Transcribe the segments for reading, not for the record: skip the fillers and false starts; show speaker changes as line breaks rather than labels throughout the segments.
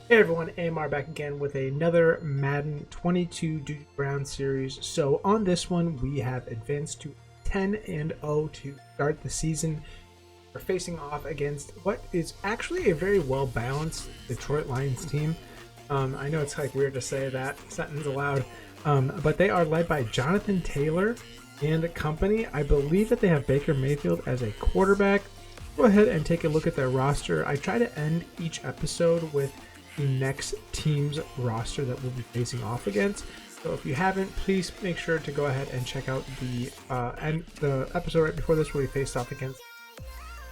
Hey everyone, AMR back again with another Madden 22 Duty Ground series. So on this one, we have advanced to 10-0 to start the season. We're facing off against what is actually a very well-balanced Detroit Lions team. I know it's like weird to say that sentence aloud, but they are led by Jonathon Taylor and company. I believe that they have Baker Mayfield as a quarterback. Go ahead and take a look at their roster. I try to end each episode with the next team's roster that we'll be facing off against. So if you haven't, please make sure to go ahead and check out the episode right before this where we faced off against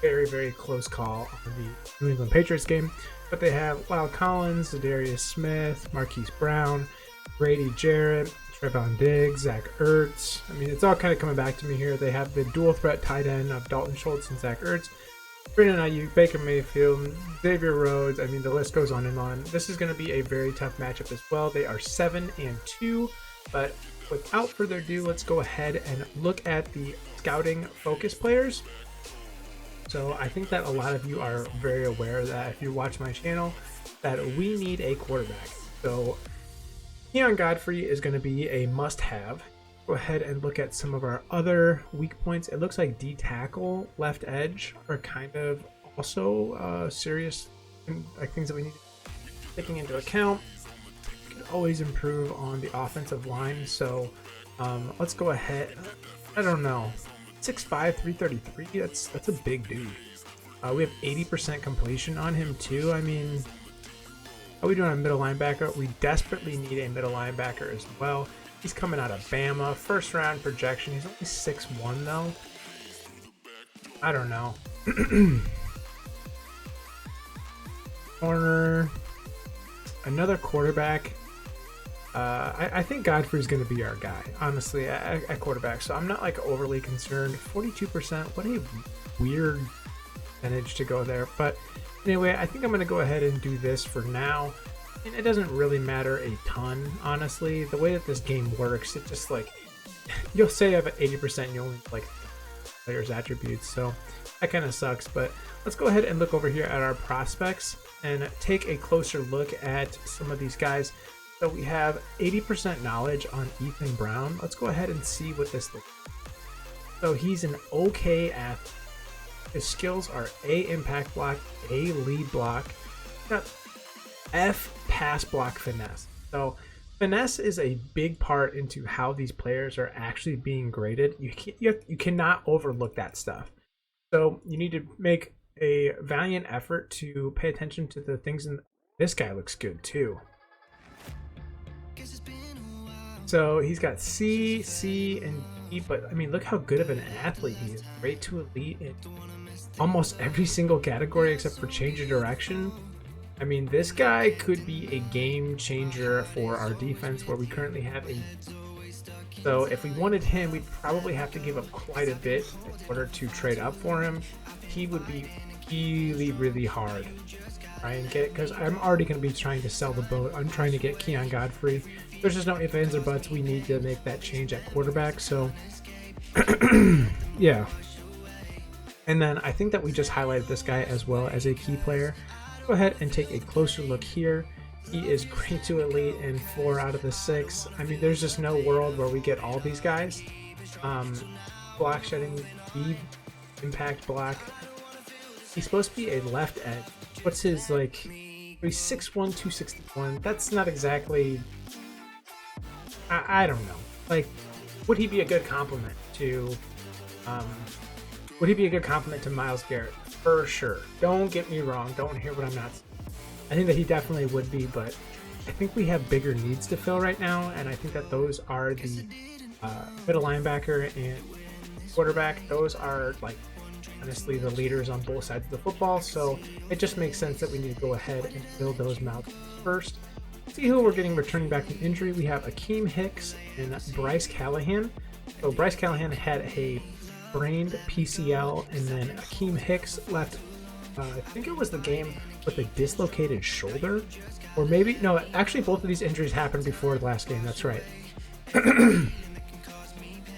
very close call on the New England Patriots game. But they have Lyle Collins, Darius Smith, Marquise Brown, Brady Jarrett, Trevon Diggs, Zach Ertz. I mean, it's all kind of coming back to me here. They have the dual threat tight end of Dalton Schultz and Zach Ertz, Brandon Ayuk, Baker Mayfield, Xavier Rhodes. I mean, the list goes on and on. This is going to be a very tough matchup as well. They are 7-2, but without further ado, let's go ahead and look at the scouting focus players. So I think that a lot of you are very aware that if you watch my channel, that we need a quarterback. So Keon Godfrey is going to be a must-have. Go ahead and look at some of our other weak points. It looks like D tackle, left edge are kind of also serious things that we need taking into account. We can always improve on the offensive line. So let's go ahead. I don't know, 6'5", 333. That's a big dude. We have 80% completion on him too. I mean, how are we doing on middle linebacker? We desperately need a middle linebacker as well. He's coming out of Bama, first round projection. He's only 6'1" though. I don't know. Corner, another quarterback. I think Godfrey's going to be our guy, honestly, at quarterback. So I'm not like overly concerned. 42%. What a weird percentage to go there. But anyway, I think I'm going to go ahead and do this for now. And it doesn't really matter a ton, honestly. The way that this game works, it just like, you'll say you have 80%, you only like players' attributes, so that kind of sucks. But let's go ahead and look over here at our prospects and take a closer look at some of these guys. So we have 80% knowledge on Ethan Brown. Let's go ahead and see what this looks like. So he's an okay athlete. His skills are A, impact block, A, lead block, got F, pass block finesse. So finesse is a big part into how these players are actually being graded. You cannot overlook that stuff. So you need to make a valiant effort to pay attention to the things. This guy looks good too. So he's got C, and D, but I mean, look how good of an athlete he is. Great to elite in almost every single category except for change of direction. I mean, this guy could be a game changer for our defense where we currently have a... So if we wanted him, we'd probably have to give up quite a bit in order to trade up for him. He would be really hard. Try and get, because I'm already going to be trying to sell the boat. I'm trying to get Keon Godfrey. There's just no ifs, ands, or buts. We need to make that change at quarterback. So, yeah. And then I think that we just highlighted this guy as well as a key player. Go ahead and take a closer look here. He is great to elite in 4 out of the 6. I mean, there's just no world where we get all these guys. Block shedding, B, impact block. He's supposed to be a left edge. What's his, like, he's 6'1", 261. That's not exactly, I don't know. Like, would he be a good complement to, Myles Garrett? For sure. Don't get me wrong. Don't hear what I'm not saying. I think that he definitely would be, but I think we have bigger needs to fill right now, and I think that those are the middle linebacker and quarterback. Those are, like, honestly the leaders on both sides of the football, so it just makes sense that we need to go ahead and fill those mouths first. See who we're getting returning back from injury. We have Akeem Hicks and Bryce Callahan. So Bryce Callahan had a sprained PCL, and then Akeem Hicks left, I think it was the game with a dislocated shoulder, or maybe, no, actually both of these injuries happened before the last game, that's right.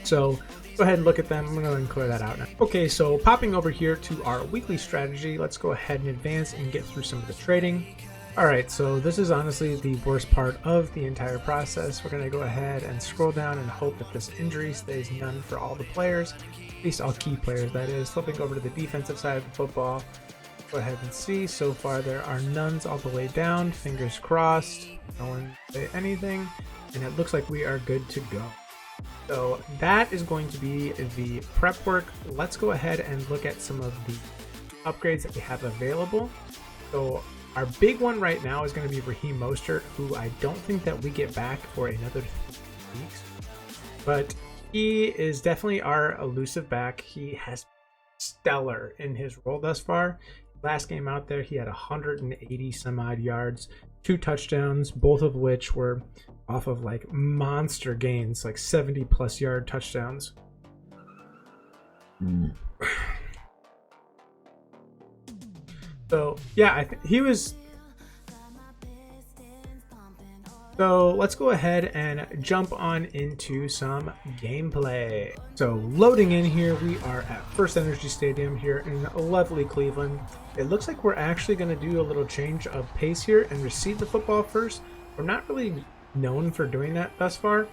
So go ahead and look at them. I'm going to clear that out now. Okay, so popping over here to our weekly strategy, let's go ahead and advance and get through some of the trading. Alright, so this is honestly the worst part of the entire process. We're going to go ahead and scroll down and hope that this injury stays none for all the players, at least all key players that is. Flipping over to the defensive side of the football, go ahead and see. So far there are nones all the way down, fingers crossed, no one say anything, and it looks like we are good to go. So that is going to be the prep work. Let's go ahead and look at some of the upgrades that we have available. So our big one right now is going to be Raheem Moster, who I don't think that we get back for another 3 weeks. But he is definitely our elusive back. He has been stellar in his role thus far. Last game out there, he had 180 some odd yards, 2 touchdowns, both of which were off of like monster gains, like 70+ yard touchdowns. So yeah, he was. So let's go ahead and jump on into some gameplay. So loading in here, we are at First Energy Stadium here in lovely Cleveland. It looks like we're actually going to do a little change of pace here and receive the football first. We're not really known for doing that thus far.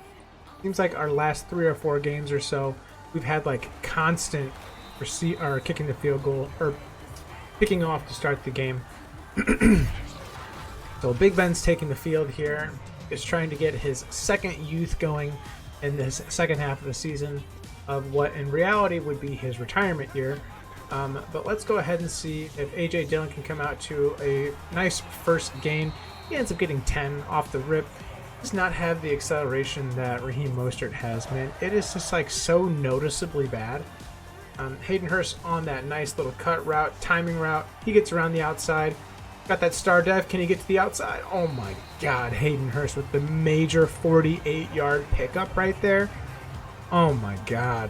Seems like our last 3 or 4 games or so, we've had like constant kicking the field goal or kicking off to start the game. So Big Ben's taking the field here. Is trying to get his second youth going in this second half of the season of what in reality would be his retirement year. But let's go ahead and see if A.J. Dillon can come out to a nice first gain. He ends up getting 10 off the rip. Does not have the acceleration that Raheem Mostert has, man. It is just like so noticeably bad. Hayden Hurst on that nice little cut route, timing route. He gets around the outside. Got that star dev. Can he get to the outside? Oh my God, Hayden Hurst with the major 48-yard pickup right there. Oh my God.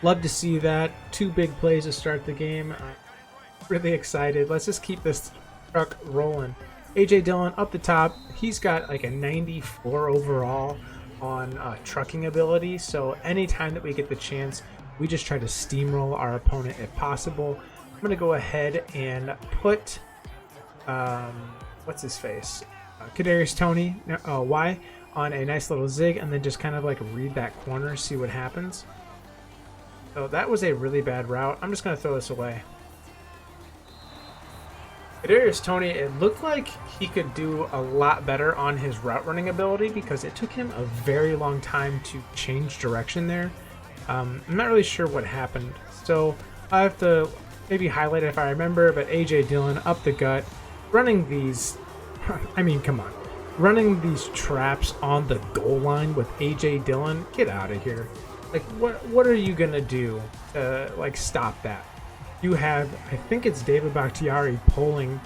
Love to see that. 2 big plays to start the game. I'm really excited. Let's just keep this truck rolling. AJ Dillon up the top. He's got like a 94 overall on trucking ability. So anytime that we get the chance, we just try to steamroll our opponent if possible. I'm going to go ahead and put, what's his face? Kadarius Toney, Y, on a nice little zig, and then just kind of like read that corner, see what happens. So that was a really bad route. I'm just going to throw this away. Kadarius Toney, it looked like he could do a lot better on his route running ability because it took him a very long time to change direction there. I'm not really sure what happened. So I have to maybe highlight it if I remember, but A.J. Dillon up the gut, running these, I mean, come on. Running these traps on the goal line with A.J. Dillon, get out of here. Like, what are you going to do to, like, stop that? You have, I think it's David Bakhtiari pulling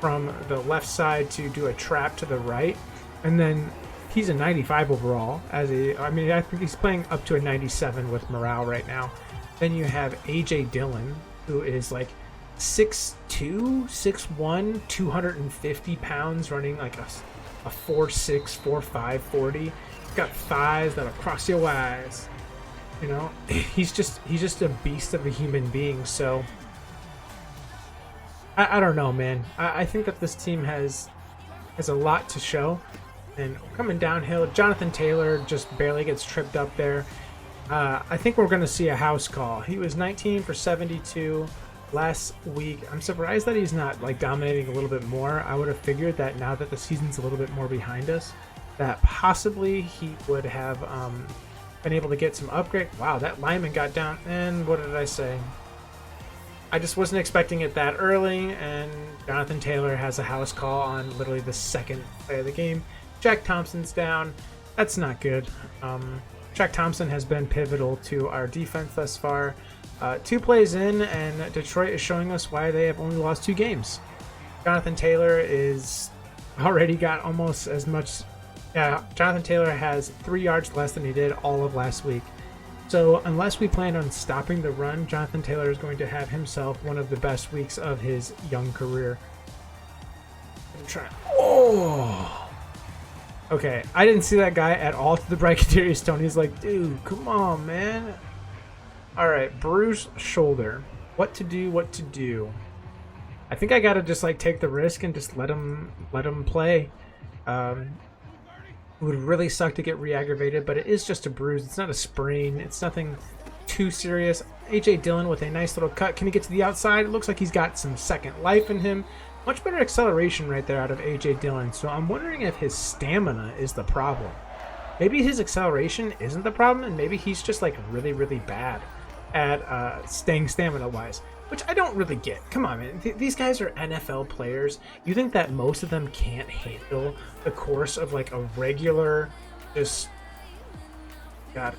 from the left side to do a trap to the right, and then he's a 95 overall. I think he's playing up to a 97 with morale right now. Then you have A.J. Dillon, who is like 6'2", 6'1", 250 pounds, running like a 4'6", 4'5", 40. He's got thighs that'll cross your eyes. You know, he's just a beast of a human being. So I don't know, man. I think that this team has a lot to show. And coming downhill, Jonathon Taylor just barely gets tripped up there. I think we're going to see a house call. He was 19 for 72 last week. I'm surprised that he's not like dominating a little bit more. I would have figured that now that the season's a little bit more behind us, that possibly he would have been able to get some upgrade. Wow, that lineman got down. And what did I say? I just wasn't expecting it that early. And Jonathon Taylor has a house call on literally the second play of the game. Jack Thompson's down. That's not good. Jack Thompson has been pivotal to our defense thus far. 2 plays in, and Detroit is showing us why they have only lost 2 games. Jonathon Taylor is already got almost as much. Yeah, Jonathon Taylor has 3 yards less than he did all of last week. So unless we plan on stopping the run, Jonathon Taylor is going to have himself one of the best weeks of his young career. Oh! Okay, I didn't see that guy at all to the Kadarius Toney. He's like, dude, come on, man. All right, bruised shoulder. What to do, what to do. I think I gotta just like take the risk and just let him play. It would really suck to get re-aggravated, but it is just a bruise. It's not a sprain. It's nothing too serious. AJ Dillon with a nice little cut. Can he get to the outside? It looks like he's got some second life in him. Much better acceleration right there out of AJ Dillon. So I'm wondering if his stamina is the problem. Maybe his acceleration isn't the problem, and maybe he's just like really, really bad at staying stamina-wise, which I don't really get. Come on, man. These guys are NFL players. You think that most of them can't handle the course of like a regular, just God.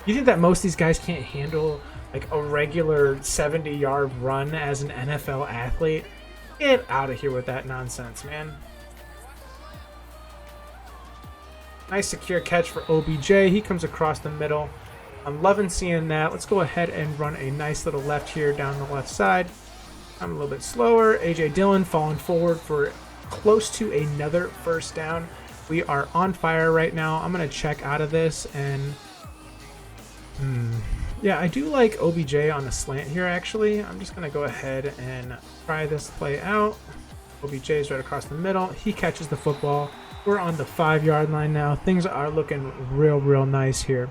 You think that most of these guys can't handle like a regular 70-yard run as an NFL athlete? Get out of here with that nonsense, man. Nice secure catch for OBJ. He comes across the middle. I'm loving seeing that. Let's go ahead and run a nice little left here down the left side. I'm a little bit slower. AJ Dillon falling forward for close to another first down. We are on fire right now. I'm going to check out of this and... yeah, I do like OBJ on the slant here, actually. I'm just going to go ahead and try this play out. OBJ is right across the middle. He catches the football. We're on the 5-yard line now. Things are looking real nice here.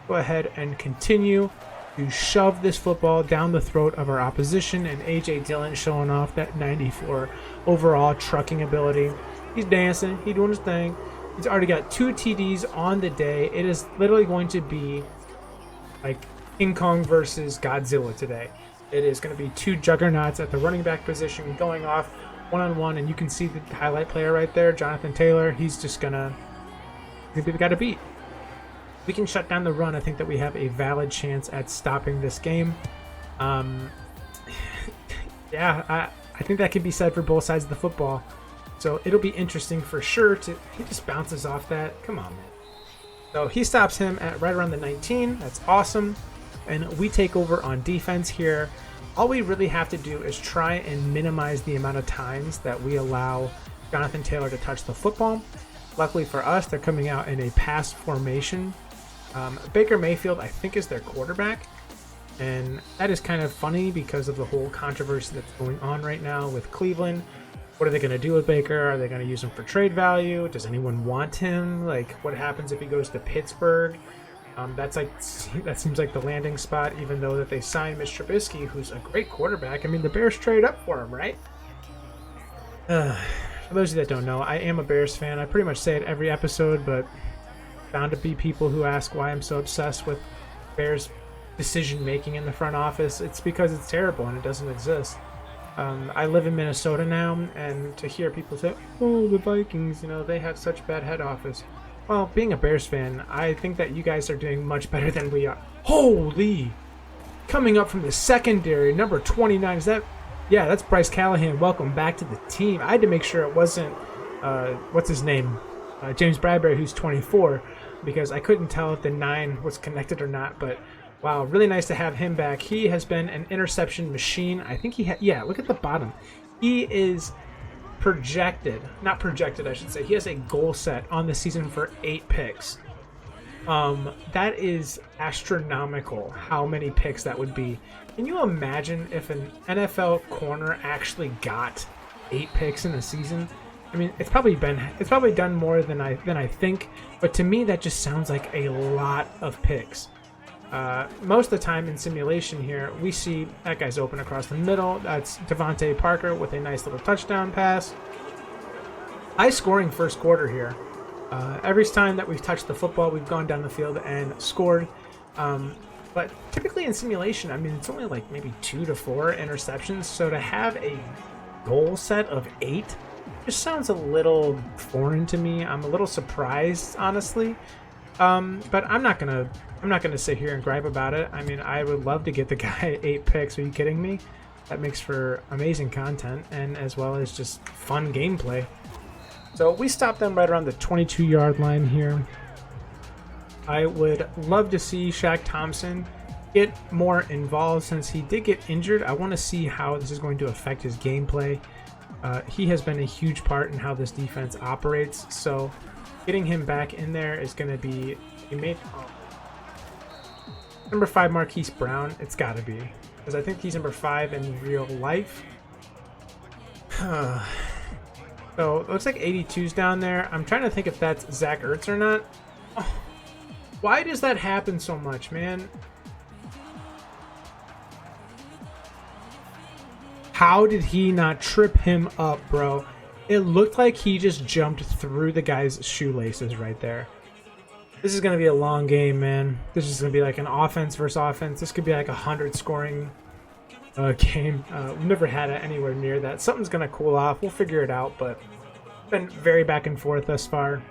Go ahead and continue to shove this football down the throat of our opposition, and AJ Dillon showing off that 94 overall trucking ability. He's dancing. He's doing his thing. He's already got 2 TDs on the day. It is literally going to be like King Kong versus Godzilla today. It is going to be 2 juggernauts at the running back position going off one-on-one, and you can see the highlight player right there, Jonathon Taylor. He's just gonna be the guy to beat. We can shut down the run. I think that we have a valid chance at stopping this game. Yeah, I think that can be said for both sides of the football. So it'll be interesting for sure. He just bounces off that. Come on, man. So he stops him at right around the 19. That's awesome. And we take over on defense here. All we really have to do is try and minimize the amount of times that we allow Jonathon Taylor to touch the football. Luckily for us, they're coming out in a pass formation. Baker Mayfield, I think, is their quarterback. And that is kind of funny because of the whole controversy that's going on right now with Cleveland. What are they going to do with Baker? Are they going to use him for trade value? Does anyone want him? Like, what happens if he goes to Pittsburgh? That seems like the landing spot, even though that they signed Mitch Trubisky, who's a great quarterback. I mean, the Bears traded up for him, right? For those of you that don't know, I am a Bears fan. I pretty much say it every episode, but bound to be people who ask why I'm so obsessed with Bears decision-making in the front office. It's because it's terrible and it doesn't exist. I live in Minnesota now, and to hear people say, oh, the Vikings, they have such bad head office. Well, being a Bears fan, I think that you guys are doing much better than we are. Holy! Coming up from the secondary, number 29, is that... Yeah, that's Bryce Callahan. Welcome back to the team. I had to make sure it wasn't, what's his name? James Bradbury, who's 24, because I couldn't tell if the 9 was connected or not, but wow, really nice to have him back. He has been an interception machine. I think he had... Yeah, look at the bottom. He is... not projected, I should say. He has a goal set on the season for 8 picks. That is astronomical how many picks that would be. Can you imagine if an NFL corner actually got 8 picks in a season? I mean, it's probably done more than I think, but to me that just sounds like a lot of picks. Most of the time in simulation here, we see that guy's open across the middle. That's Devontae Parker with a nice little touchdown pass. High scoring first quarter here. Every time that we've touched the football, we've gone down the field and scored. But typically in simulation, I mean, it's only like maybe 2 to 4 interceptions. So to have a goal set of 8 just sounds a little foreign to me. I'm a little surprised, honestly. But I'm not gonna sit here and gripe about it. I mean, I would love to get the guy 8 picks. Are you kidding me? That makes for amazing content and as well as just fun gameplay. So we stopped them right around the 22-yard line here. I would love to see Shaq Thompson get more involved since he did get injured. I want to see how this is going to affect his gameplay. He has been a huge part in how this defense operates. So getting him back in there is going to be... Number 5, Marquise Brown. It's got to be. Because I think he's number 5 in real life. So it looks like 82's down there. I'm trying to think if that's Zach Ertz or not. Oh, why does that happen so much, man? How did he not trip him up, bro? It looked like he just jumped through the guy's shoelaces right there. This is going to be a long game, man. This is going to be like an offense versus offense. This could be like a 100 scoring game. We've never had it anywhere near that. Something's going to cool off. We'll figure it out, but it's been very back and forth thus far.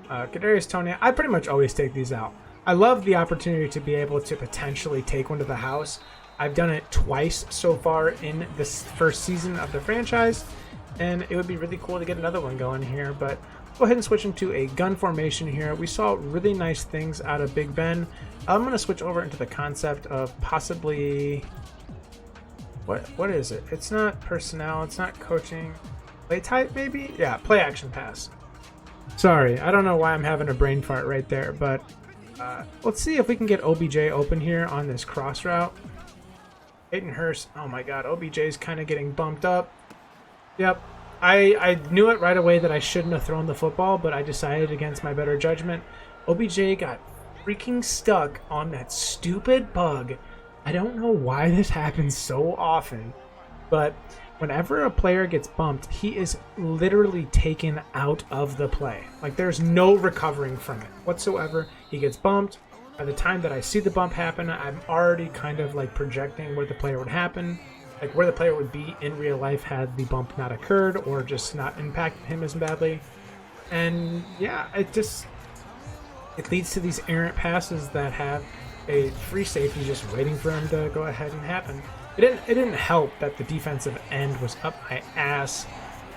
Kadarius Toney, I pretty much always take these out. I love the opportunity to be able to potentially take one to the house. I've done it twice so far in this first season of the franchise, and it would be really cool to get another one going here. But go ahead and switch into a gun formation here. We saw really nice things out of Big Ben. I'm going to switch over into the concept of possibly... What is it? It's not personnel. It's not coaching. Play type, maybe? Yeah, play action pass. Sorry, I don't know why I'm having a brain fart right there, but... let's see if we can get OBJ open here on this cross route. Hayden Hurst, oh my god, OBJ's kind of getting bumped up. Yep, I knew it right away that I shouldn't have thrown the football, but I decided against my better judgment. OBJ got freaking stuck on that stupid bug. I don't know why this happens so often, but whenever a player gets bumped, he is literally taken out of the play. Like, there's no recovering from it whatsoever. He gets bumped. By the time that I see the bump happen, I'm already kind of like projecting where the player would happen, like where the player would be in real life had the bump not occurred or just not impacted him as badly. And yeah, it leads to these errant passes that have a free safety just waiting for him to go ahead and happen. It didn't help that the defensive end was up my ass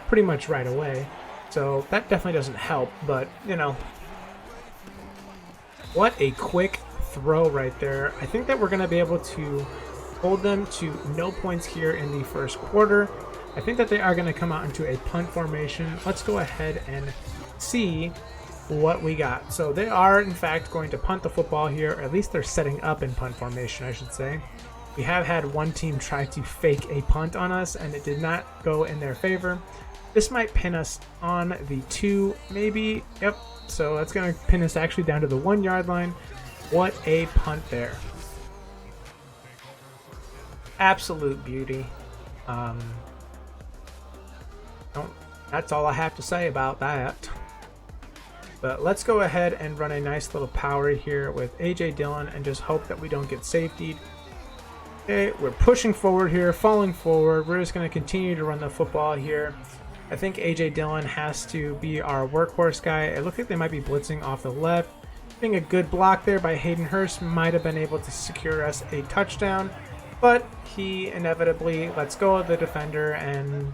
pretty much right away, so that definitely doesn't help, but, you know, what a quick throw right there. I think that we're going to be able to hold them to no points here in the first quarter. I think that they are going to come out into a punt formation. Let's go ahead and see what we got. So they are, in fact, going to punt the football here, or at least they're setting up in punt formation, I should say. We have had one team try to fake a punt on us, and it did not go in their favor. This might pin us on the 2, maybe. Yep. So that's going to pin us actually down to the 1 yard line. What a punt there. Absolute beauty. That's all I have to say about that. But let's go ahead and run a nice little power here with A.J. Dillon and just hope that we don't get safetied. Okay, we're pushing forward here, falling forward. We're just going to continue to run the football here. I think A.J. Dillon has to be our workhorse guy. It looks like they might be blitzing off the left. I think a good block there by Hayden Hurst might have been able to secure us a touchdown, but he inevitably lets go of the defender and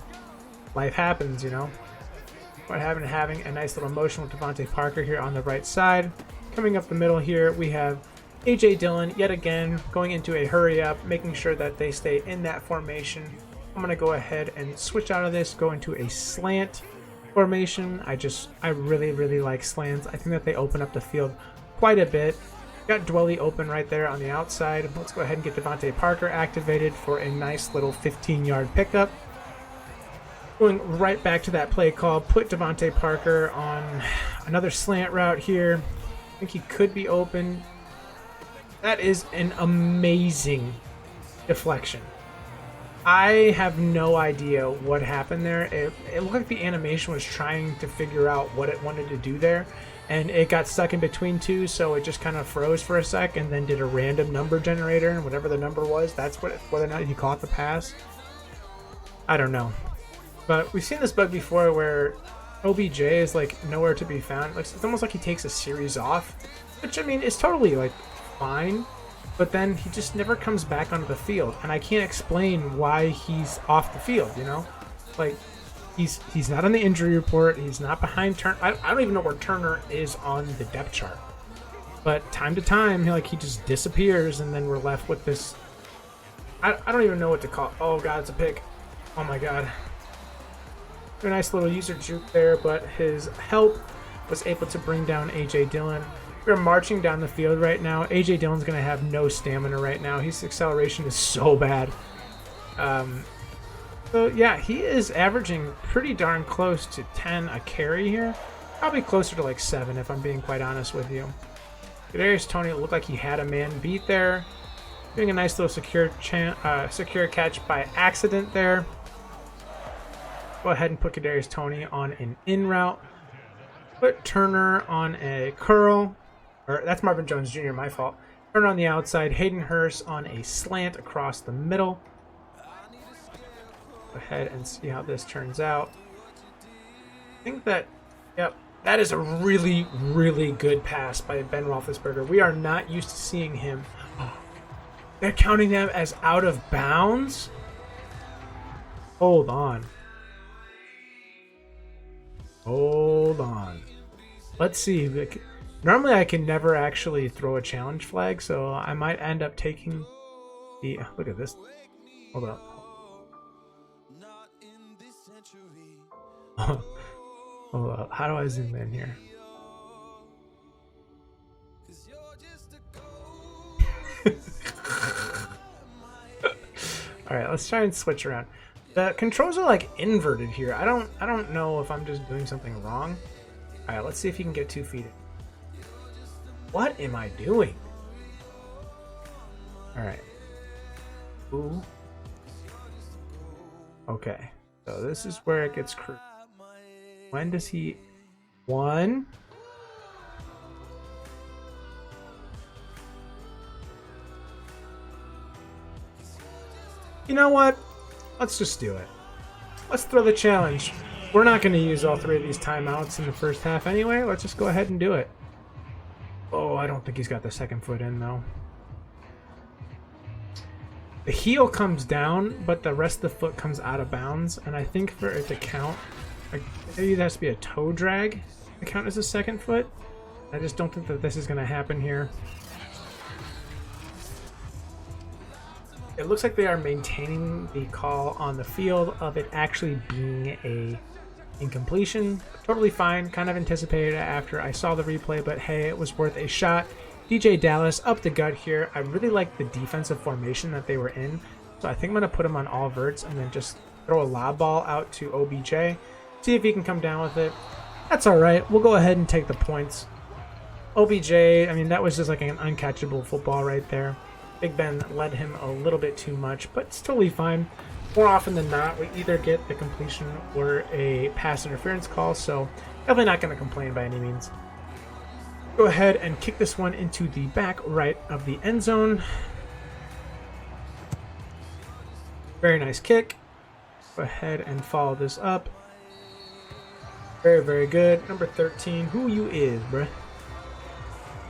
life happens, you know. We're having a nice little motion with Devontae Parker here on the right side. Coming up the middle here, we have A.J. Dillon yet again going into a hurry up, making sure that they stay in that formation. I'm going to go ahead and switch out of this, go into a slant formation. I really, really like slants. I think that they open up the field quite a bit. Got Dwelly open right there on the outside. Let's go ahead and get Devontae Parker activated for a nice little 15-yard pickup. Going right back to that play call, put Devontae Parker on another slant route here. I think he could be open. That is an amazing deflection. I have no idea what happened there. It looked like the animation was trying to figure out what it wanted to do there, and it got stuck in between two, so it just kind of froze for a sec and then did a random number generator, and whatever the number was, that's whether or not he caught the pass. I don't know. But we've seen this bug before where OBJ is like nowhere to be found. Like, it's almost like he takes a series off, which I mean is totally like fine. But then he just never comes back onto the field, and I can't explain why he's off the field, you know? Like, he's not on the injury report, he's not behind Turner. I don't even know where Turner is on the depth chart. But time to time, he just disappears, and then we're left with this... I don't even know what to call... Oh, God, it's a pick. Oh, my God. A nice little user juke there, but his help was able to bring down A.J. Dillon. We're marching down the field right now. AJ Dillon's going to have no stamina right now. His acceleration is so bad. So yeah, he is averaging pretty darn close to 10 a carry here. Probably closer to like 7 if I'm being quite honest with you. Kadarius Toney looked like he had a man beat there. Doing a nice little secure catch by accident there. Go ahead and put Kadarius Toney on an in route. Put Turner on a curl. Or that's Marvin Jones Jr., my fault. Turner on the outside. Hayden Hurst on a slant across the middle. Go ahead and see how this turns out. I think that, yep, that is a really, really good pass by Ben Roethlisberger. We are not used to seeing him. They're counting them as out of bounds? Hold on. Hold on. Let's see. Normally I can never actually throw a challenge flag, so I might end up taking the... Look at this. Hold up. Hold up. How do I zoom in here? Alright, let's try and switch around. The controls are like inverted here. I don't know if I'm just doing something wrong. Alright, let's see if he can get 2 feet in. What am I doing? Alright. Ooh. Okay. So this is where it gets crucial. When does he... 1. You know what? Let's just do it. Let's throw the challenge. We're not going to use all 3 of these timeouts in the first half anyway. Let's just go ahead and do it. Oh, I don't think he's got the second foot in, though. The heel comes down, but the rest of the foot comes out of bounds. And I think for it to count, maybe there has to be a toe drag to count as a second foot. I just don't think that this is going to happen here. It looks like they are maintaining the call on the field of it actually being a incompletion. Totally fine. Kind of anticipated it after I saw the replay, but hey, it was worth a shot. DJ Dallas up the gut here. I really like the defensive formation that they were in, so I think I'm going to put him on all verts and then just throw a lob ball out to OBJ. See if he can come down with it. That's all right. We'll go ahead and take the points. OBJ, I mean, that was just like an uncatchable football right there. Big Ben led him a little bit too much, but it's totally fine. More often than not, we either get the completion or a pass interference call, so definitely not going to complain by any means. Go ahead and kick this one into the back right of the end zone. Very nice kick. Go ahead and follow this up. Very, very good. Number 13, who you is, bruh?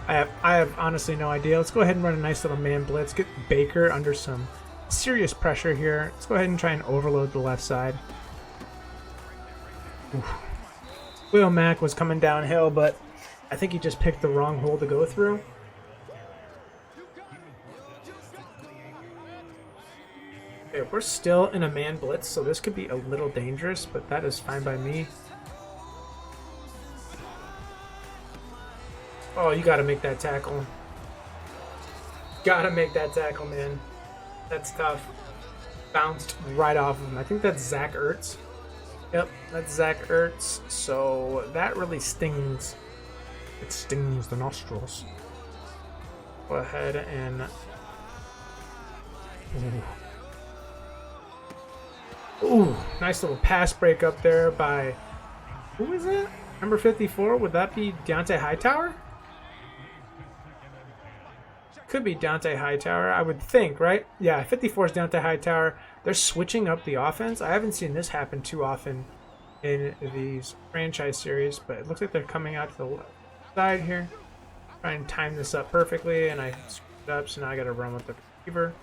I have honestly no idea. Let's go ahead and run a nice little man blitz. Get Baker under some serious pressure here. Let's go ahead and try and overload the left side. Will Mack was coming downhill, but I think he just picked the wrong hole to go through. Okay, we're still in a man blitz, so this could be a little dangerous, but that is fine by me. Oh, you gotta make that tackle. Gotta make that tackle, man. That's tough. Bounced right off of him. I think that's Zach Ertz. Yep, that's Zach Ertz. So that really stings. It stings the nostrils. Go ahead and... Ooh, nice little pass break up there by... Who is that? Number 54? Would that be Deontay Hightower? Could be Deontay Hightower, I would think, right? Yeah, 54 is Deontay Hightower. They're switching up the offense. I haven't seen this happen too often in these franchise series, but it looks like they're coming out to the left side here. Try and time this up perfectly, and I screwed it up, so now I got to run with the receiver.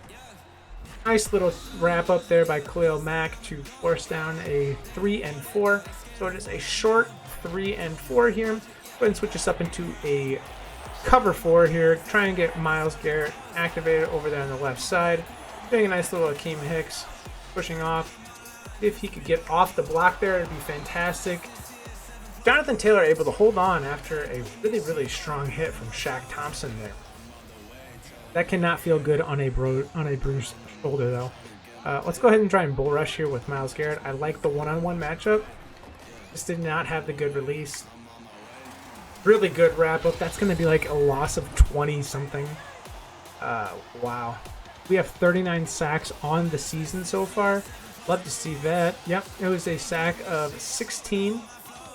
Nice little wrap up there by Khalil Mack to force down a 3 and 4. So it is a short 3 and 4 here. Go ahead and switch this up into a cover 4 here. Try and get Myles Garrett activated over there on the left side. Doing a nice little Akeem Hicks pushing off. If he could get off the block there, it'd be fantastic. Jonathon Taylor able to hold on after a really, really strong hit from Shaq Thompson there. That cannot feel good on a bruised shoulder, though. Let's go ahead and try and bull rush here with Myles Garrett. I like the one-on-one matchup. Just did not have the good release. Really good wrap-up. That's going to be like a loss of 20-something. Wow. We have 39 sacks on the season so far. Love to see that. Yep, it was a sack of 16.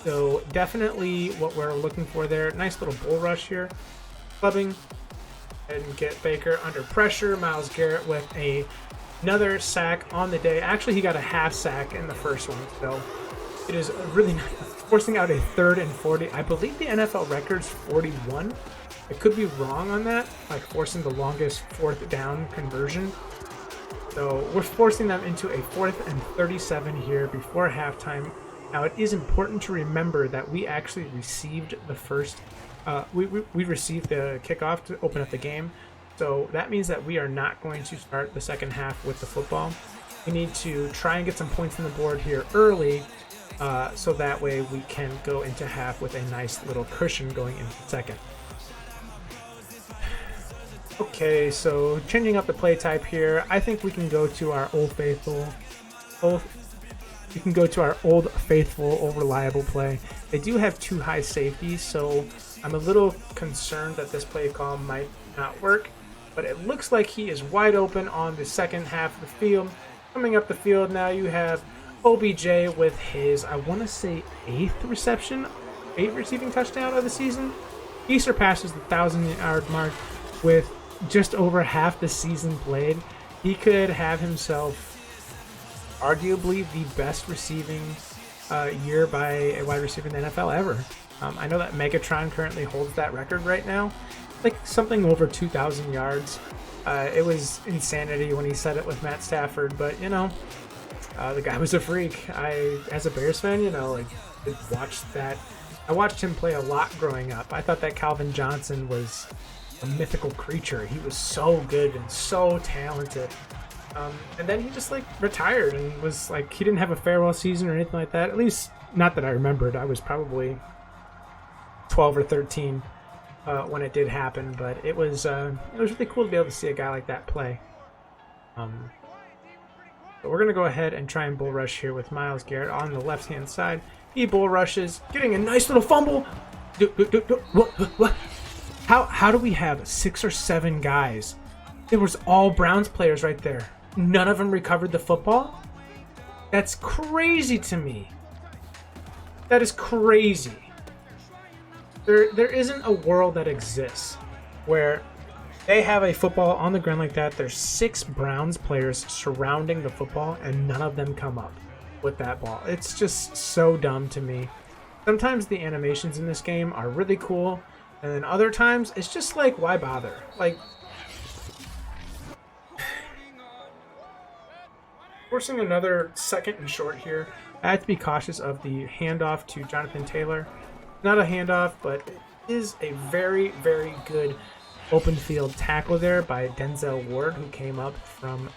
So definitely what we're looking for there. Nice little bull rush here. Clubbing. And get Baker under pressure. Myles Garrett with another sack on the day. Actually, he got a half sack in the first one. So it is really nice. Forcing out a 3rd and 40. I believe the NFL record's 41. I could be wrong on that, like forcing the longest 4th down conversion. So we're forcing them into a 4th and 37 here before halftime. Now it is important to remember that we actually received the first, we received the kickoff to open up the game. So that means that we are not going to start the second half with the football. We need to try and get some points on the board here early, so that way we can go into half with a nice little cushion going into second. Okay, so changing up the play type here, I think we can go to our old faithful, old reliable play. They do have 2 high safeties, so I'm a little concerned that this play call might not work, but it looks like he is wide open on the second half of the field. Coming up the field now, you have OBJ with his, I want to say, 8th receiving touchdown of the season. He surpasses the 1,000-yard mark with just over half the season played. He could have himself arguably the best receiving year by a wide receiver in the NFL ever. I know that Megatron currently holds that record right now, like something over 2,000 yards. It was insanity when he said it with Matt Stafford, but you know, the guy was a freak. As a Bears fan, you know, like, watched that. I watched him play a lot growing up. I thought that Calvin Johnson was a mythical creature. He was so good and so talented. And then he just like retired and was like, he didn't have a farewell season or anything like that. At least not that I remembered. I was probably 12 or 13 when it did happen, but it was really cool to be able to see a guy like that play. But we're going to go ahead and try and bull rush here with Myles Garrett on the left-hand side. He bull rushes, getting a nice little fumble. What? How do we have 6 or 7 guys? There was all Browns players right there. None of them recovered the football? That's crazy to me. That is crazy. There isn't a world that exists where they have a football on the ground like that. There's 6 Browns players surrounding the football and none of them come up with that ball. It's just so dumb to me. Sometimes the animations in this game are really cool, and then other times it's just like, why bother? Like, forcing another 2nd and short here. I have to be cautious of the handoff to Jonathon Taylor. Not a handoff, but it is a very, very good open field tackle there by Denzel Ward, who came up from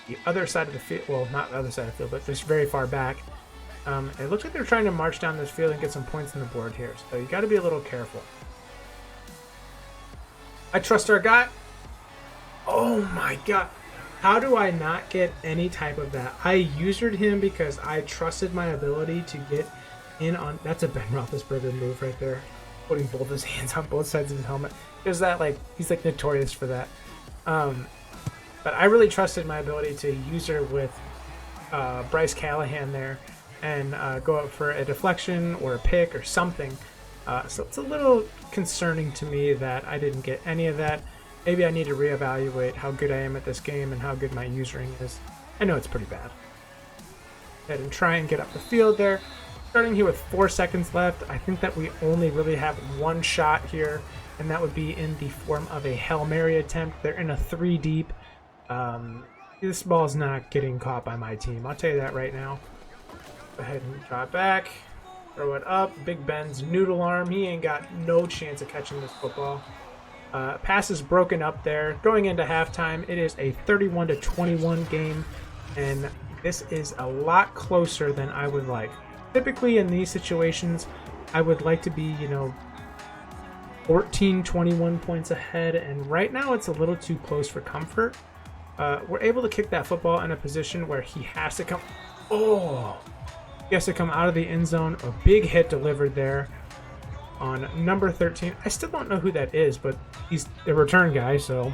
the other side of the field. Well, not the other side of the field, but just very far back. It looks like they're trying to march down this field and get some points on the board here, so you got to be a little careful. I trust our guy. Oh my god. How do I not get any type of that? I usered him because I trusted my ability to get in on... That's a Ben Roethlisberger move right there. Putting both his hands on both sides of his helmet. Because that, like, he's like notorious for that. But I really trusted my ability to user with Bryce Callahan there and go up for a deflection or a pick or something. So it's a little concerning to me that I didn't get any of that. Maybe I need to reevaluate how good I am at this game and how good my usering is. I know it's pretty bad. Go ahead and try and get up the field there. Starting here with 4 seconds left, I think that we only really have one shot here, and that would be in the form of a Hail Mary attempt. They're in a 3 deep. This ball's not getting caught by my team. I'll tell you that right now. Go ahead and drop back. Throw it up. Big Ben's noodle arm. He ain't got no chance of catching this football. Pass is broken up there. Going into halftime, it is a 31-21 game, and this is a lot closer than I would like. typically in these situations, I would like to be, 14, 21 points ahead, and right now it's a little too close for comfort. We're able to kick that football in a position where he has to come. Oh, he has to come out of the end zone. A big hit delivered there on number 13. I still don't know who that is, but he's the return guy, so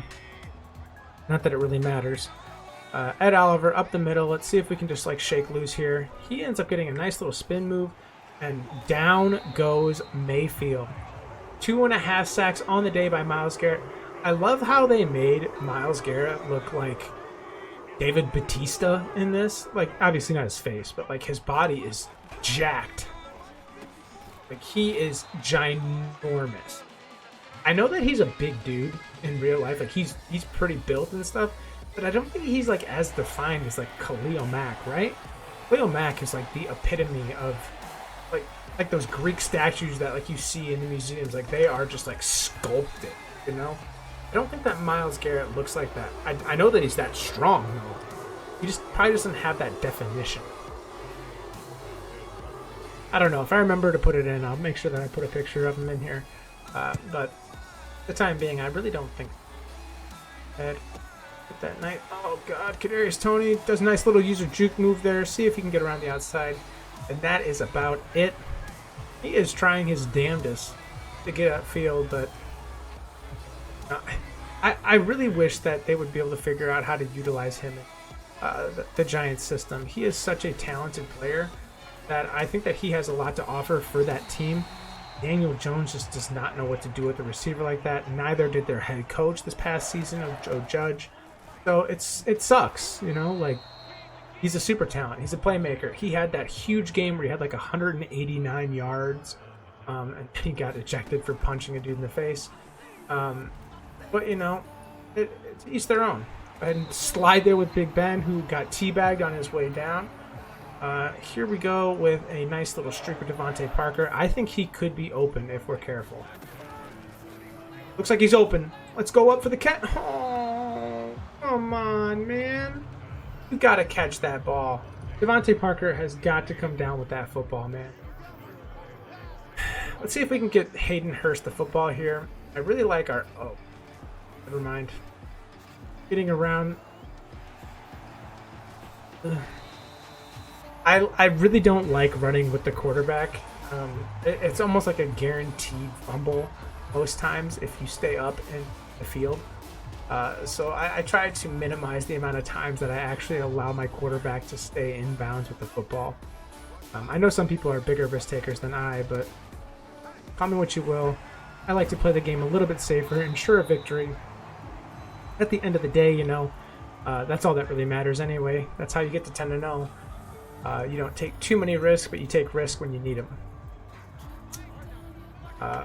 not that it really matters. Ed Oliver up the middle. Let's see if we can just like shake loose here. He ends up getting a nice little spin move, and down goes Mayfield. 2.5 sacks on the day by Myles Garrett. I love how they made Myles Garrett look like David Batista in this. Like, obviously not his face, but like his body is jacked. Like, he is ginormous. I know that he's a big dude in real life. Like, he's pretty built and stuff, but I don't think he's like as defined as like Khalil Mack, right? Khalil Mack is like the epitome of like those Greek statues that like you see in the museums. Like, they are just like sculpted, you know? I don't think that Myles Garrett looks like that. I know that he's that strong, though. He just probably doesn't have that definition. I don't know. If I remember to put it in, I'll make sure that I put a picture of him in here. But for the time being, I really don't think. Get that night. Oh, God. Kadarius Toney does a nice little user juke move there. See if he can get around the outside. And that is about it. He is trying his damnedest to get upfield, but I really wish that they would be able to figure out how to utilize him in the Giants system. He is such a talented player that I think that he has a lot to offer for that team. Daniel Jones just does not know what to do with a receiver like that. Neither did their head coach this past season of Joe Judge. So it sucks, you know, like, he's a super talent. He's a playmaker. He had that huge game where he had like 189 yards, and he got ejected for punching a dude in the face. But, you know, it's each their own. And slide there with Big Ben, who got teabagged on his way down. Here we go with a nice little streak with Devontae Parker. I think he could be open if we're careful. Looks like he's open. Let's go up for the cat. Oh, come on, man. You got to catch that ball. Devontae Parker has got to come down with that football, man. Let's see if we can get Hayden Hurst the football here. I really like our... Oh, never mind. Getting around... I really don't like running with the quarterback. It's almost like a guaranteed fumble most times if you stay up in the field. So I try to minimize the amount of times that I actually allow my quarterback to stay in bounds with the football. I know some people are bigger risk takers than I, but call me what you will. I like to play the game a little bit safer, ensure a victory. At the end of the day, you know, that's all that really matters anyway. That's how you get to 10-0. You don't take too many risks, but you take risks when you need them.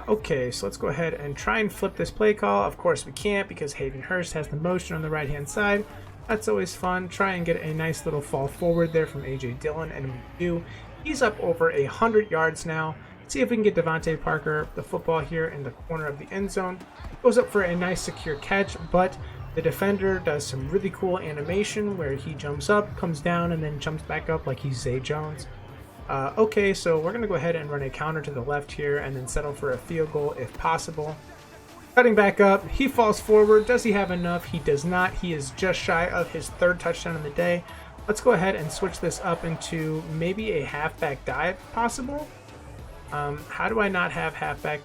Okay, so let's go ahead and try and flip this play call. Of course we can't because Hayden Hurst has the motion on the right-hand side. That's always fun. Try and get a nice little fall forward there from A.J. Dillon, and we do. He's up over 100 yards now. See if we can get Devontae Parker the football here in the corner of the end zone. Goes up for a nice secure catch, but the defender does some really cool animation where he jumps up, comes down, and then jumps back up like he's Zay Jones. Okay, so we're going to go ahead and run a counter to the left here and then settle for a field goal if possible. Cutting back up, he falls forward. Does he have enough? He does not. He is just shy of his third touchdown of the day. Let's go ahead and switch this up into maybe a halfback dive if possible. How do I not have halfback?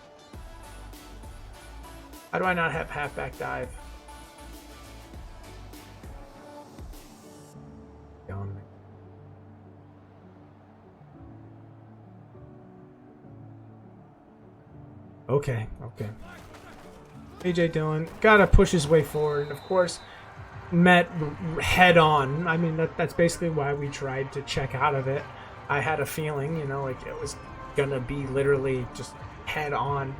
How do I not have halfback dive? Okay. A.J. Dillon gotta push his way forward, and of course met head on. I mean, that's basically why we tried to check out of it. I had a feeling, you know, like it was gonna be literally just head on.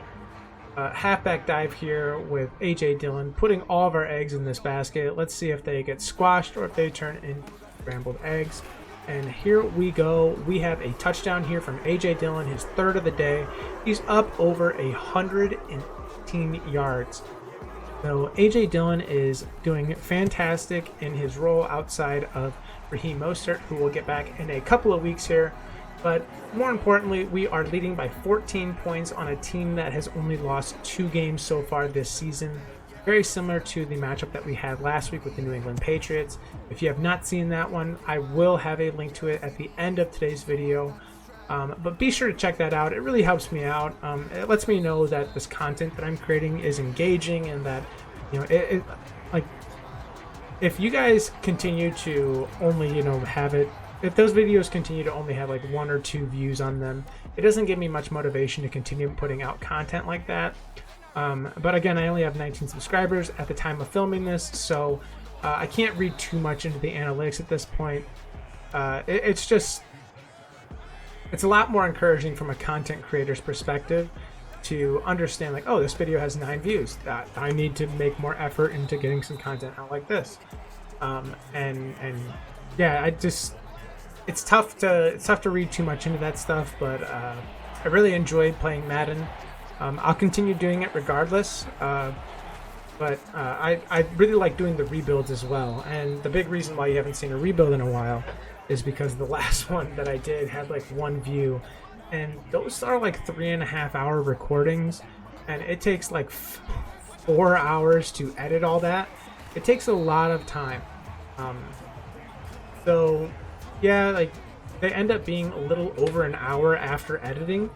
Halfback dive here with A.J. Dillon, putting all of our eggs in this basket. Let's see if they get squashed or if they turn into scrambled eggs. And here we go. We have a touchdown here from A.J. Dillon, his third of the day. He's up over 118 yards. So A.J. Dillon is doing fantastic in his role outside of Raheem Moster, who will get back in a couple of weeks here. But more importantly, we are leading by 14 points on a team that has only lost 2 games so far this season. Very similar to the matchup that we had last week with the New England Patriots. If you have not seen that one, I will have a link to it at the end of today's video. But be sure to check that out. It really helps me out. It lets me know that this content that I'm creating is engaging, and that, you know, like, if you guys continue to only, you know, have it, if those videos continue to only have like 1 or 2 views on them, it doesn't give me much motivation to continue putting out content like that. But again, I only have 19 subscribers at the time of filming this, so I can't read too much into the analytics at this point. It's a lot more encouraging from a content creator's perspective to understand, like, oh, this video has 9 views. That I need to make more effort into getting some content out like this. And yeah, it's tough to read too much into that stuff, but I really enjoyed playing Madden. I'll continue doing it regardless, but I really like doing the rebuilds as well. And the big reason why you haven't seen a rebuild in a while is because the last one that I did had like 1 view, and those are like 3.5-hour recordings, and it takes like 4 hours to edit all that. It takes a lot of time. So yeah, like, they end up being a little over an hour after editing,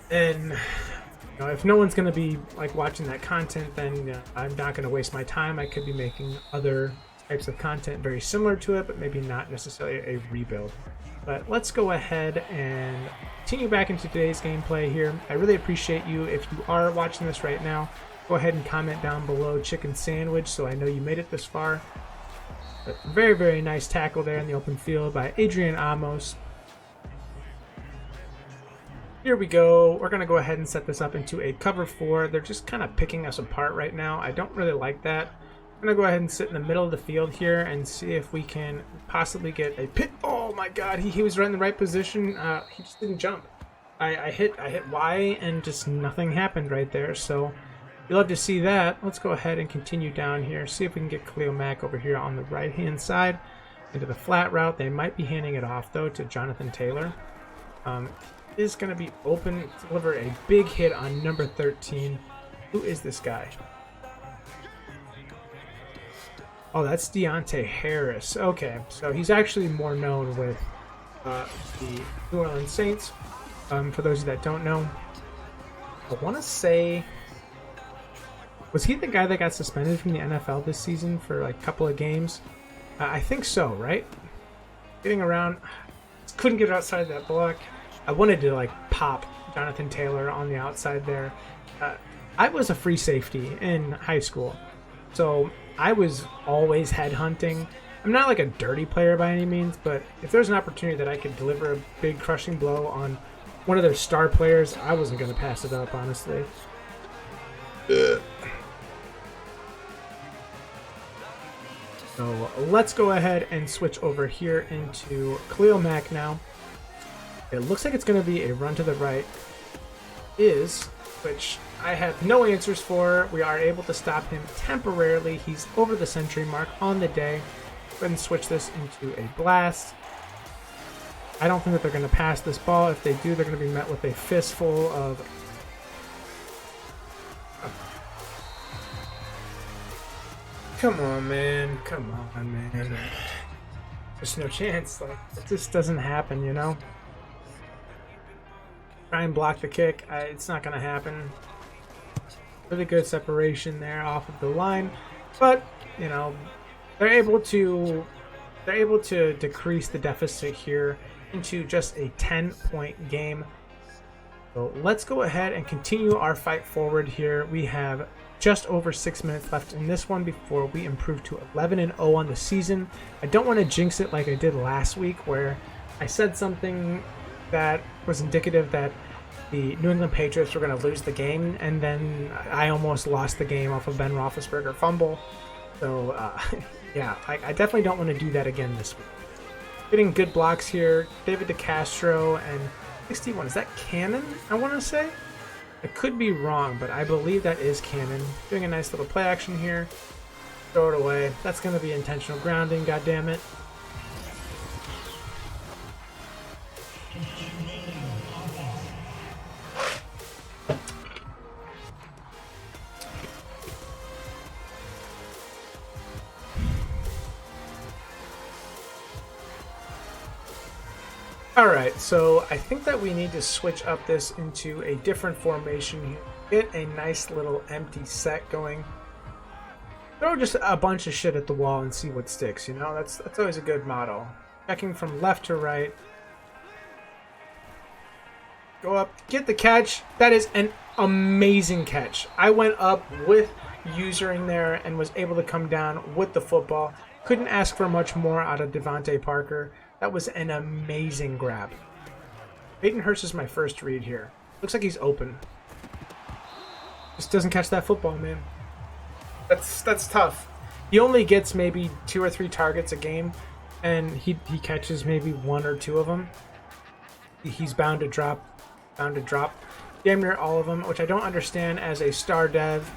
and you know, if no one's going to be like watching that content, then, you know, I'm not going to waste my time. I could be making other types of content very similar to it, but maybe not necessarily a rebuild. But let's go ahead and continue back into today's gameplay here. I really appreciate you. If you are watching this right now, go ahead and comment down below chicken sandwich so I know you made it this far. But very, very nice tackle there in the open field by Adrian Amos. Here we go. We're going to go ahead and set this up into a cover 4. They're just kind of picking us apart right now. I don't really like that. I'm going to go ahead and sit in the middle of the field here and see if we can possibly get a pit. Oh my god, he was right in the right position. He just didn't jump. I hit Y and just nothing happened right there. So you'll love to see that. Let's go ahead and continue down here. See if we can get Khalil Mack over here on the right-hand side into the flat route. They might be handing it off, though, to Jonathon Taylor. Is going to be open to deliver a big hit on number 13. Who is this guy? Oh, that's Deontay Harris. Okay, so he's actually more known with the New Orleans Saints. For those of you that don't know, I want to say, was he the guy that got suspended from the NFL this season for like a couple of games? I think so, right? Getting around, couldn't get outside that block. I wanted to like pop Jonathon Taylor on the outside there. I was a free safety in high school, so I was always headhunting. I'm not like a dirty player by any means, but if there's an opportunity that I could deliver a big crushing blow on one of their star players, I wasn't going to pass it up, honestly. So let's go ahead and switch over here into Khalil Mack now. It looks like it's going to be a run to the right. Which I have no answers for. We are able to stop him temporarily. He's over the century mark on the day. Go ahead and switch this into a blast. I don't think that they're going to pass this ball. If they do, they're going to be met with a fistful of... Come on, man. Come on, man. There's no chance. Like, it just doesn't happen, you know? Try and block the kick. It's not going to happen. Really good separation there off of the line, but you know, they're able to decrease the deficit here into just a 10-point game. So let's go ahead and continue our fight forward here. We have just over 6 minutes left in this one before we improve to 11-0 on the season. I don't want to jinx it like I did last week, where I said something that was indicative that the New England Patriots were going to lose the game, and then I almost lost the game off of Ben Roethlisberger fumble. So, yeah, I definitely don't want to do that again this week. Getting good blocks here. David DeCastro and 61. Is that Cannon, I want to say? I could be wrong, but I believe that is Cannon. Doing a nice little play action here. Throw it away. That's going to be intentional grounding, goddammit. All right, so I think that we need to switch up this into a different formation here. Get a nice little empty set going. Throw just a bunch of shit at the wall and see what sticks, you know? That's always a good motto. Checking from left to right. Go up, get the catch. That is an amazing catch. I went up with usering there and was able to come down with the football. Couldn't ask for much more out of Devontae Parker. That was an amazing grab. Hayden Hurst is my first read here. Looks like he's open. Just doesn't catch that football, man. That's tough. He only gets maybe 2 or 3 targets a game, and he catches maybe 1 or 2 of them. He's bound to drop damn near all of them, which I don't understand as a star dev.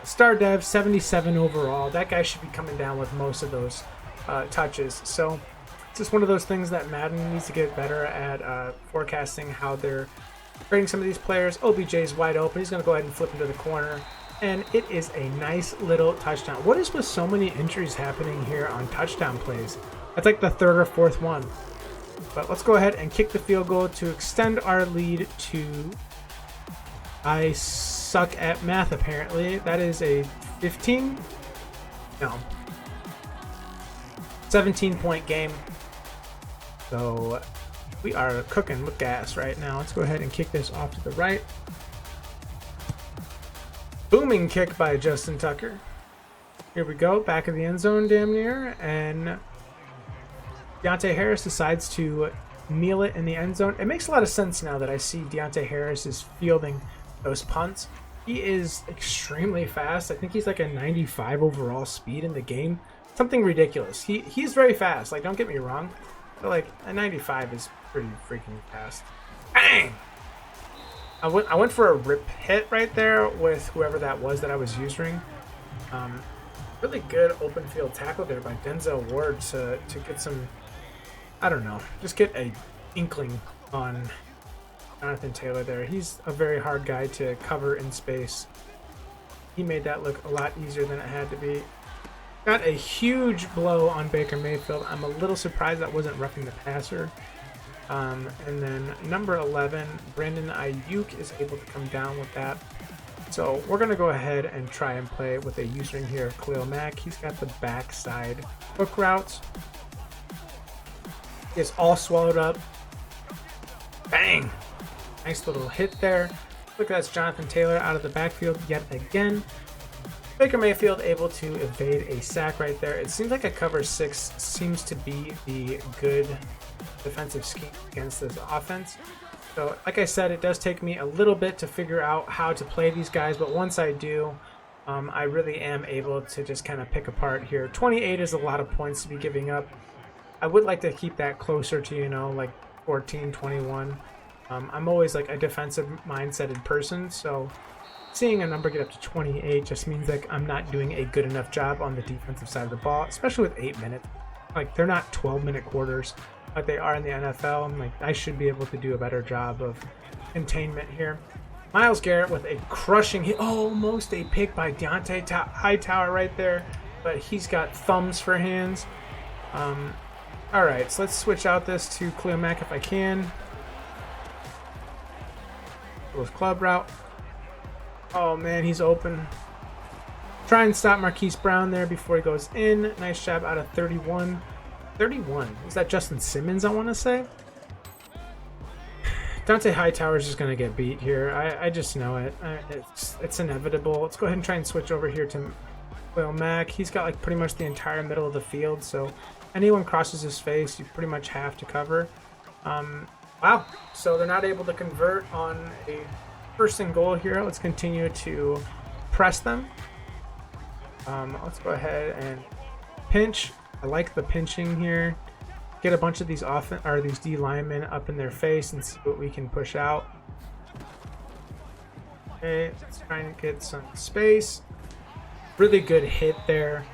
77 overall. That guy should be coming down with most of those touches. So it's just one of those things that Madden needs to get better at forecasting how they're grading some of these players. OBJ's wide open. He's going to go ahead and flip into the corner. And it is a nice little touchdown. What is with so many injuries happening here on touchdown plays? That's like the 3rd or 4th one. But let's go ahead and kick the field goal to extend our lead to... I suck at math, apparently. That is a 15? No. 17-point game. So we are cooking with gas right now. Let's go ahead and kick this off to the right. Booming kick by Justin Tucker. Here we go. Back of the end zone damn near. And Deontay Harris decides to kneel it in the end zone. It makes a lot of sense now that I see Deontay Harris is fielding those punts. He is extremely fast. I think he's like a 95 overall speed in the game. Something ridiculous. He's very fast. Like, don't get me wrong. But like a 95 is pretty freaking fast. Bang! I went for a rip hit right there with whoever that was that I was using. Really good open field tackle there by Denzel Ward to get some, I don't know, just get a inkling on Jonathon Taylor there. He's a very hard guy to cover in space. He made that look a lot easier than it had to be. Got a huge blow on Baker Mayfield. I'm a little surprised that wasn't roughing the passer. And then number 11, Brandon Ayuk is able to come down with that. So we're going to go ahead and try and play with a user here, Khalil Mack. He's got the backside hook routes. It's all swallowed up. Bang! Nice little hit there. Look, that's Jonathon Taylor out of the backfield yet again. Baker Mayfield able to evade a sack right there. It seems like a cover 6 seems to be the good defensive scheme against this offense. So like I said, it does take me a little bit to figure out how to play these guys, but once I do, I really am able to just kind of pick apart here. 28 is a lot of points to be giving up. I would like to keep that closer to, you know, like 14, 21. I'm always like a defensive mindseted person, so seeing a number get up to 28 just means like I'm not doing a good enough job on the defensive side of the ball, especially with 8 minutes. Like, they're not 12-minute quarters like they are in the NFL. I'm like, I should be able to do a better job of containment here. Myles Garrett with a crushing hit. Almost a pick by Deontay Hightower right there, but he's got thumbs for hands. All right, so let's switch out this to Khalil Mack if I can. Goes club route. Oh man, he's open. Try and stop Marquise Brown there before he goes in. Nice job out of 31. 31. Is that Justin Simmons, I want to say? Deontay Hightower is just going to get beat here. I just know it. It's inevitable. Let's go ahead and try and switch over here to Khalil Mack. He's got like pretty much the entire middle of the field, so anyone crosses his face, you pretty much have to cover. Wow. So they're not able to convert on a first and goal here. Let's continue to press them. Let's go ahead and pinch. I like the pinching here. Get a bunch of these these D linemen up in their face and see what we can push out. Okay, let's try and get some space. Really good hit there.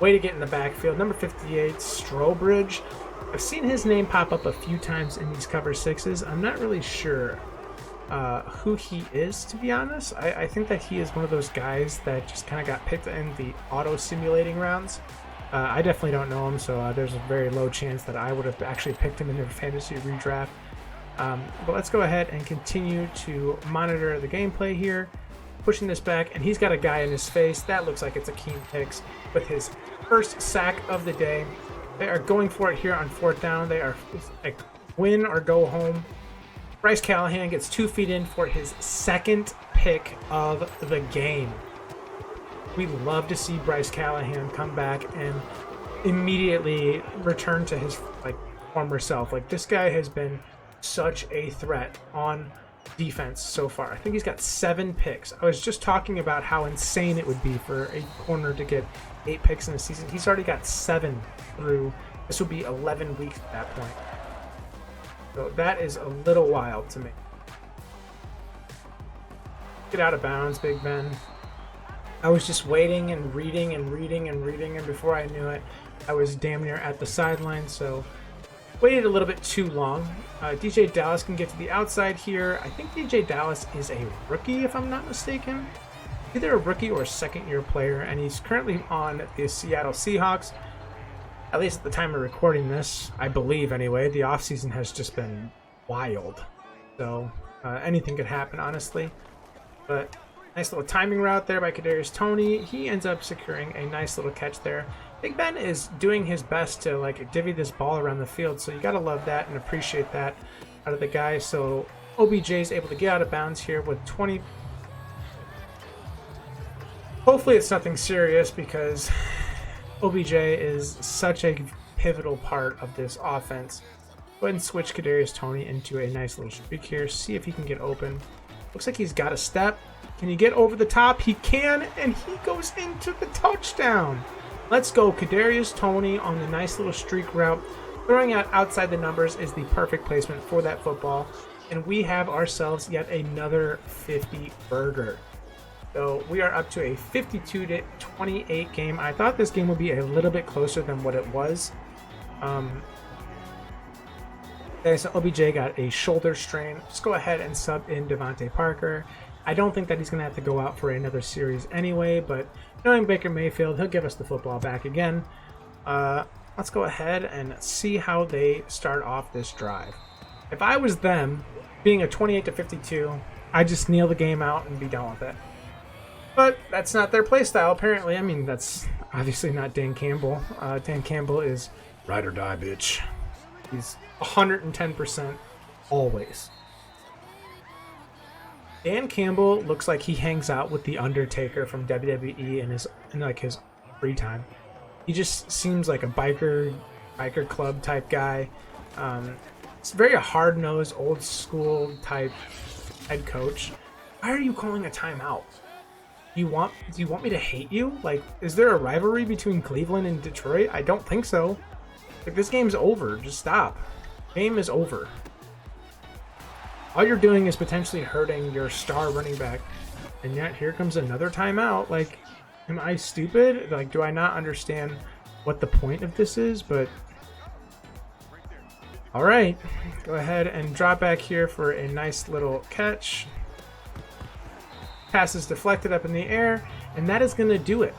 Way to get in the backfield. Number 58, Strobridge. I've seen his name pop up a few times in these cover 6s. I'm not really sure who he is, to be honest. I think that he is one of those guys that just kind of got picked in the auto simulating rounds. I definitely don't know him, so there's a very low chance that I would have actually picked him in the fantasy redraft. But let's go ahead and continue to monitor the gameplay here. Pushing this back, and he's got a guy in his face. That looks like it's Akeem Hicks with his first sack of the day. They are going for it here on 4th down. They are like win or go home. Bryce Callahan gets 2 feet in for his second pick of the game. We love to see Bryce Callahan come back and immediately return to his former self. Like, this guy has been such a threat on defense so far. I think he's got 7 picks. I was just talking about how insane it would be for a corner to get 8 picks in a season. He's already got 7 through. This will be 11 weeks at that point. So that is a little wild to me. Get out of bounds, Big Ben. I was just waiting and reading, and before I knew it, I was damn near at the sideline, so waited a little bit too long. DJ Dallas can get to the outside here. I think DJ Dallas is a rookie, if I'm not mistaken. Either a rookie or a second-year player, and he's currently on the Seattle Seahawks. At least at the time of recording this, I believe anyway. The offseason has just been wild. So anything could happen, honestly. But nice little timing route there by Kadarius Toney. He ends up securing a nice little catch there. Big Ben is doing his best to divvy this ball around the field, so you gotta love that and appreciate that out of the guy. So OBJ is able to get out of bounds here with 20. Hopefully it's nothing serious, because OBJ is such a pivotal part of this offense. Go ahead and switch Kadarius Toney into a nice little streak here. See if he can get open. Looks like he's got a step. Can he get over the top? He can, and he goes into the touchdown. Let's go. Kadarius Toney on the nice little streak route. Throwing out outside the numbers is the perfect placement for that football. And we have ourselves yet another 50 burger. So we are up to a 52-28 game. I thought this game would be a little bit closer than what it was. So OBJ got a shoulder strain. Let's go ahead and sub in Devontae Parker. I don't think that he's going to have to go out for another series anyway, but knowing Baker Mayfield, he'll give us the football back again. Let's go ahead and see how they start off this drive. If I was them, being a 28-52, I'd just kneel the game out and be done with it. But that's not their play style, apparently. I mean, that's obviously not Dan Campbell. Dan Campbell is ride or die, bitch. He's 110% always. Dan Campbell looks like he hangs out with The Undertaker from WWE in his free time. He just seems like a biker club type guy. It's very hard-nosed, old-school type head coach. Why are you calling a timeout? Do you want me to hate you? Like, is there a rivalry between Cleveland and Detroit? I don't think so. Like, this game's over. Just stop. Game is over. All you're doing is potentially hurting your star running back. And yet, here comes another timeout. Like, am I stupid? Like, do I not understand what the point of this is? But, all right. Go ahead and drop back here for a nice little catch. Pass is deflected up in the air, and that is going to do it.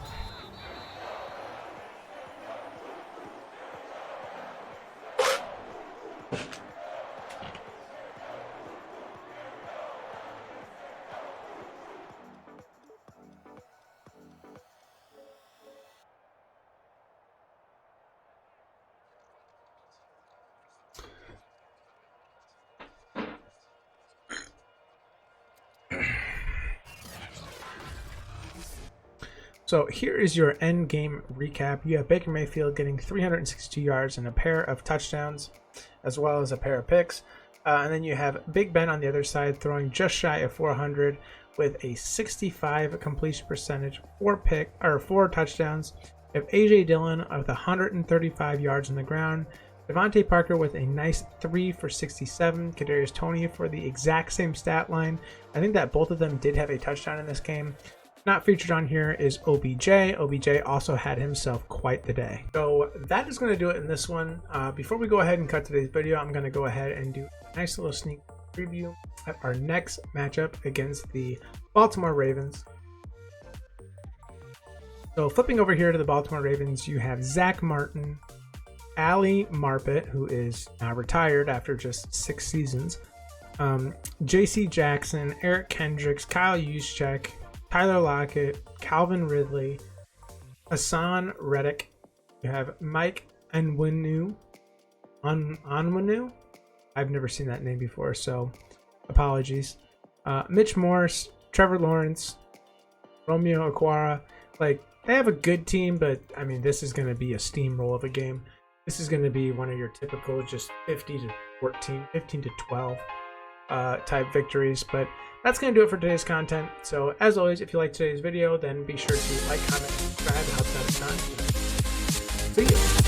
So here is your end game recap. You have Baker Mayfield getting 362 yards and a pair of touchdowns, as well as a pair of picks. And then you have Big Ben on the other side throwing just shy of 400 with a 65 completion percentage, 4 touchdowns. You have AJ Dillon with 135 yards on the ground. Devontae Parker with a nice 3 for 67. Kadarius Toney for the exact same stat line. I think that both of them did have a touchdown in this game. Not featured on here is OBJ. OBJ also had himself quite the day. So that is going to do it in this one. Before we go ahead and cut today's video, I'm going to go ahead and do a nice little sneak preview at our next matchup against the Baltimore Ravens. So flipping over here to the Baltimore Ravens, you have Zach Martin, Ali Marpet, who is now retired after just 6 seasons, J.C. Jackson, Eric Kendricks, Kyle Juszczyk, Tyler Lockett, Calvin Ridley, Hassan Reddick. You have Mike Onwenu. I've never seen that name before, so apologies. Mitch Morse, Trevor Lawrence, Romeo Okwara. Like, they have a good team, but I mean, this is going to be a steamroll of a game. This is going to be one of your typical just 50 to 14, 15 to 12 type victories. But that's going to do it for today's content. So as always, if you like today's video, then be sure to like, comment, subscribe. It helps out a ton. See you.